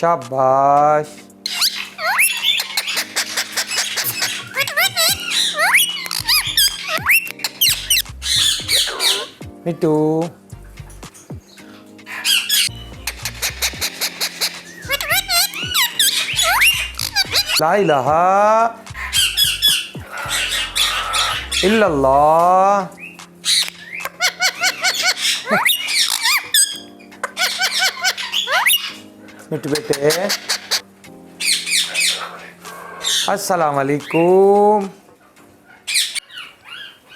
शाबाश। मिट्टू, ला इलाहा इल्लल्लाह। मिट्टू बेटे, अस्सलाम वालेकुम।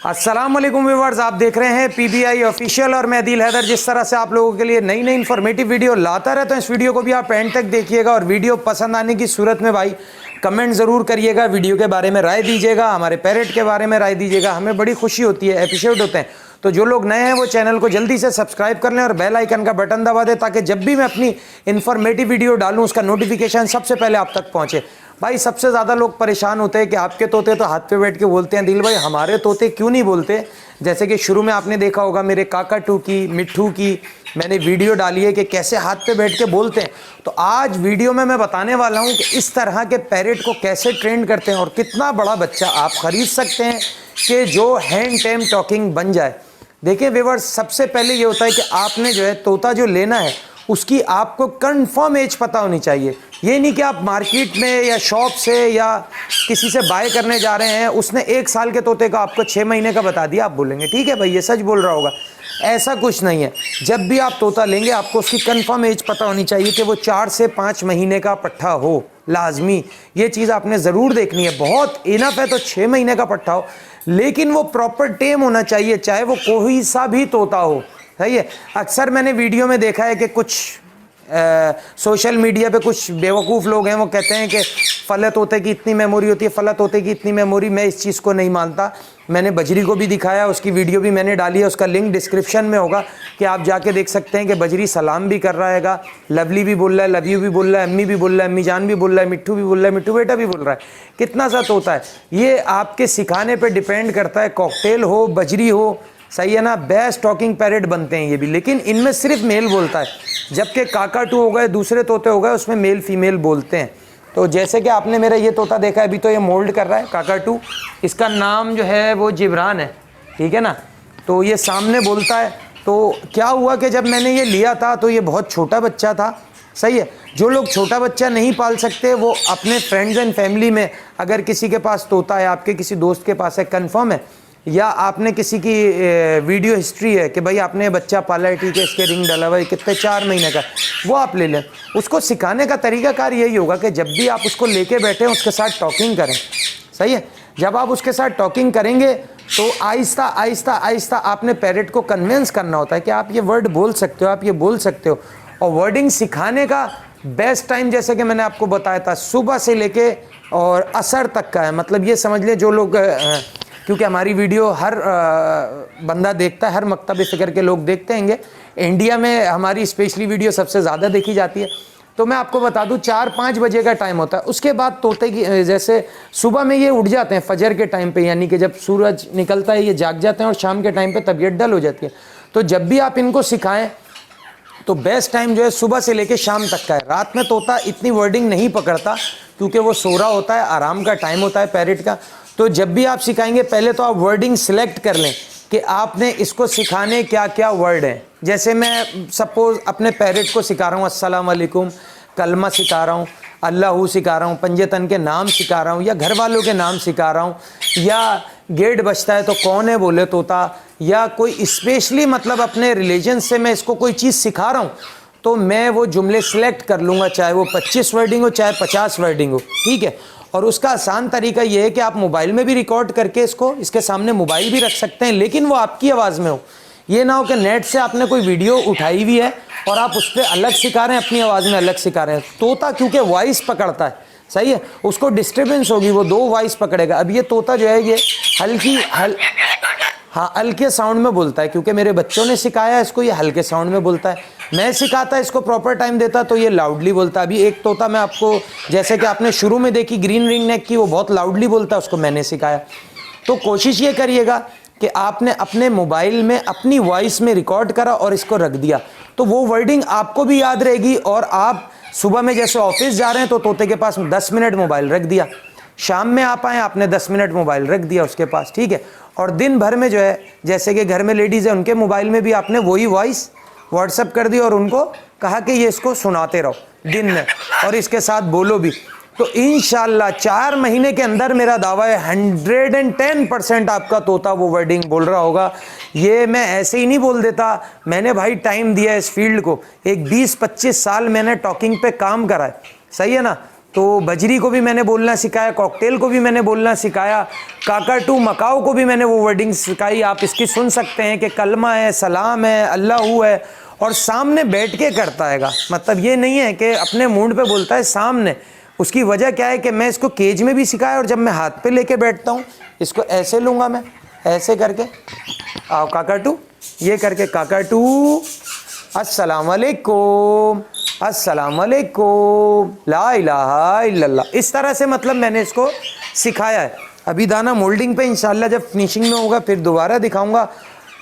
अस्सलाम वालेकुम व्यूअर्स, आप देख रहे हैं पीबीआई ऑफिशियल और मैं अदील हैदर। जिस तरह से आप लोगों के लिए नई नई इन्फॉर्मेटिव वीडियो लाता रहता हूं, इस वीडियो को भी आप एंड तक देखिएगा और वीडियो पसंद आने की सूरत में भाई कमेंट ज़रूर करिएगा, वीडियो के बारे में राय दीजिएगा, हमारे पैरेट के बारे में राय दीजिएगा, हमें बड़ी खुशी होती है, एप्रिशिएट होते हैं। तो जो लोग नए हैं वो चैनल को जल्दी से सब्सक्राइब कर लें और बेल आइकन का बटन दबा दें ताकि जब भी मैं अपनी इन्फॉर्मेटिव वीडियो डालूं उसका नोटिफिकेशन सबसे पहले आप तक पहुंचे। भाई सबसे ज़्यादा लोग परेशान होते हैं कि आपके तोते तो हाथ पे बैठ के बोलते हैं, दिल भाई हमारे तोते क्यों नहीं बोलते। जैसे कि शुरू में आपने देखा होगा मेरे काकाटू की, मिट्ठू की मैंने वीडियो डाली है कि कैसे हाथ पे बैठ के बोलते हैं। तो आज वीडियो में मैं बताने वाला हूं कि इस तरह के पैरेट को कैसे ट्रेन करते हैं और कितना बड़ा बच्चा आप खरीद सकते हैं कि जो हैंड टेम टॉकिंग बन जाए। देखिए व्यूअर्स, सबसे पहले ये होता है कि आपने जो है तोता जो लेना है उसकी आपको कंफर्म एज पता होनी चाहिए। ये नहीं कि आप मार्केट में या शॉप से या किसी से बाय करने जा रहे हैं, उसने 1 साल के तोते का आपको 6 महीने का बता दिया, आप बोलेंगे ठीक है भाई ये सच बोल रहा होगा। ऐसा कुछ नहीं है। जब भी आप तोता लेंगे आपको उसकी कंफर्म एज पता होनी चाहिए कि वो 4 से 5 महीने का पट्ठा हो, लाजमी ये चीज़ आपने ज़रूर देखनी है। बहुत इनफ है तो 6 महीने का पट्ठा हो, लेकिन वो प्रॉपर टेम होना चाहिए, चाहे वो कोई सा भी तोता हो। सही है। अक्सर मैंने वीडियो में देखा है कि कुछ सोशल मीडिया पे कुछ बेवकूफ़ लोग हैं, वो कहते हैं कि फला तोते की इतनी मेमोरी होती है, फला तोते की इतनी मेमोरी। मैं इस चीज़ को नहीं मानता। मैंने बजरी को भी दिखाया, उसकी वीडियो भी मैंने डाली है, उसका लिंक डिस्क्रिप्शन में होगा कि आप जाके देख सकते हैं कि बजरी सलाम भी कर रहा है, लवली भी बोल रहा है, लव यू भी बोल रहा है, अम्मी भी बोल रहा है, अम्मी जान भी बोल रहा है, मिट्ठू भी बोल रहा है, मिट्ठू बेटा भी बोल रहा है। कितना सा तोता है ये आपके सिखाने पर डिपेंड करता है। कॉकटेल हो, बजरी हो, सही है ना, बेस्ट टॉकिंग पैरेट बनते हैं ये भी, लेकिन इनमें सिर्फ मेल बोलता है। जबकि काकाटू हो गए, दूसरे तोते हो गए, उसमें मेल फीमेल बोलते हैं। तो जैसे कि आपने मेरा ये तोता देखा है, अभी तो ये मोल्ड कर रहा है काकाटू, इसका नाम जो है वो जिब्रान है, ठीक है ना। तो ये सामने बोलता है। तो क्या हुआ कि जब मैंने ये लिया था तो ये बहुत छोटा बच्चा था, सही है। जो लोग छोटा बच्चा नहीं पाल सकते वो अपने फ्रेंड्स एंड फैमिली में अगर किसी के पास तोता है, आपके किसी दोस्त के पास है, कंफर्म है, या आपने किसी की वीडियो हिस्ट्री है कि भाई आपने बच्चा पाला है, ठीक है, इसके रिंग डला हुआ है, कितने 4 महीने का, वो आप ले लें। उसको सिखाने का तरीकाकार यही होगा कि जब भी आप उसको लेके बैठे उसके साथ टॉकिंग करें, सही है। जब आप उसके साथ टॉकिंग करेंगे तो आहिस्ता आहिस्ता आहिस्ता आपने पैरेट को कन्विंस करना होता है कि आप ये वर्ड बोल सकते हो, आप ये बोल सकते हो। और वर्डिंग सिखाने का बेस्ट टाइम जैसे कि मैंने आपको बताया था, सुबह से लेके और असर तक का है। मतलब ये समझ लें जो लोग, क्योंकि हमारी वीडियो हर बंदा देखता है, हर मकतब फ़िक्र के लोग देखते हैंगे। इंडिया में हमारी स्पेशली वीडियो सबसे ज़्यादा देखी जाती है। तो मैं आपको बता दूं 4-5 बजे का टाइम होता है। उसके बाद तोते की जैसे सुबह में ये उठ जाते हैं फजर के टाइम पे, यानी कि जब सूरज निकलता है ये जाग जाते हैं और शाम के टाइम पे तबीयत डल हो जाती है। तो जब भी आप इनको सिखाएं तो बेस्ट टाइम जो है सुबह से लेकर शाम तक का है। रात में तोता इतनी वर्डिंग नहीं पकड़ता क्योंकि वो सो रहा होता है, आराम का टाइम होता है पैरेट का। तो जब भी आप सिखाएंगे पहले तो आप वर्डिंग सिलेक्ट कर लें कि आपने इसको सिखाने क्या क्या वर्ड हैं। जैसे मैं सपोज़ अपने पैरेट को सिखा रहा हूँ अस्सलाम वालेकुम, कलमा सिखा रहा हूँ, अल्लाहू सिखा रहा हूँ, पंजतन के नाम सिखा रहा हूँ, या घर वालों के नाम सिखा रहा हूँ, या गेट बजता है तो कौन है बोले तोता, या कोई स्पेशली मतलब अपने रिलीजन से मैं इसको कोई चीज़ सिखा रहा हूँ, तो मैं वो जुमले सिलेक्ट कर लूँगा, चाहे वो 25 वर्डिंग हो चाहे 50 वर्डिंग हो, ठीक है। और उसका आसान तरीका ये है कि आप मोबाइल में भी रिकॉर्ड करके इसको इसके सामने मोबाइल भी रख सकते हैं, लेकिन वो आपकी आवाज़ में हो। ये ना हो कि नेट से आपने कोई वीडियो उठाई हुई है और आप उस पर अलग सिखा रहे हैं, अपनी आवाज़ में अलग सिखा रहे हैं। तोता क्योंकि वॉइस पकड़ता है, सही है, उसको डिस्टर्बेंस होगी, वो 2 वॉइस पकड़ेगा। अब ये तोता जो है ये हल्के साउंड में बोलता है, क्योंकि मेरे बच्चों ने सिखाया इसको, ये हल्के साउंड में बोलता है। मैं सिखाता इसको प्रॉपर टाइम देता तो ये लाउडली बोलता है। अभी एक तोता मैं आपको, जैसे कि आपने शुरू में देखी ग्रीन रिंग नेक की, वो बहुत लाउडली बोलता है, उसको मैंने सिखाया। तो कोशिश ये करिएगा कि आपने अपने मोबाइल में अपनी वॉइस में रिकॉर्ड करा और इसको रख दिया, तो वो वर्डिंग आपको भी याद रहेगी और आप सुबह में जैसे ऑफिस जा रहे हैं तो तोते के पास 10 मिनट मोबाइल रख दिया, शाम में आप आए आपने 10 मिनट मोबाइल रख दिया उसके पास, ठीक है। और दिन भर में जो है जैसे कि घर में लेडीज़ है उनके मोबाइल में भी आपने वही वॉइस व्हाट्सअप कर दी और उनको कहा कि ये इसको सुनाते रहो दिन में और इसके साथ बोलो भी। तो इंशाल्लाह 4 महीने के अंदर मेरा दावा है 110% आपका तोता वो वर्डिंग बोल रहा होगा। ये मैं ऐसे ही नहीं बोल देता, मैंने भाई टाइम दिया इस फील्ड को, एक 20-25 साल मैंने टॉकिंग पे काम करा है, सही है ना। तो बजरी को भी मैंने बोलना सिखाया, कॉकटेल को भी मैंने बोलना सिखाया, काकाटू मकाओ को भी मैंने वो वर्डिंग सिखाई। आप इसकी सुन सकते हैं कि कलमा है, सलाम है, अल्लाह है, और सामने बैठ के करता हैगा, मतलब ये नहीं है कि अपने मूड पे बोलता है, सामने। उसकी वजह क्या है कि मैं इसको केज में भी सिखाया और जब मैं हाथ पे लेके बैठता हूँ इसको ऐसे लूँगा, मैं ऐसे करके आओ काकाटू, ये करके काकाटू अस्सलाम वालेकुम, अस्सलाम वालेकुम, ला इलाहा इल्लल्लाह, इस तरह से मतलब मैंने इसको सिखाया है। अभी दाना मोल्डिंग पे इंशाल्लाह जब फिनिशिंग में होगा फिर दोबारा दिखाऊंगा।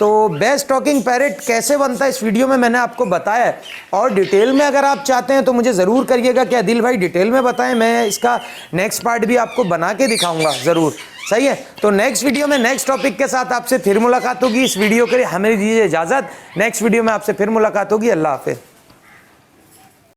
तो बेस्ट टॉकिंग पैरेट कैसे बनता है इस वीडियो में मैंने आपको बताया है, और डिटेल में अगर आप चाहते हैं तो मुझे ज़रूर करिएगा कि आदिल भाई डिटेल में बताएं, मैं इसका नेक्स्ट पार्ट भी आपको बना के दिखाऊंगा ज़रूर, सही है। तो नेक्स्ट वीडियो में नेक्स्ट टॉपिक के साथ आपसे फिर मुलाकात होगी। इस वीडियो के लिए हमें दीजिए इजाज़त, नेक्स्ट वीडियो में आपसे फिर मुलाकात होगी। अल्लाह हाफिज़।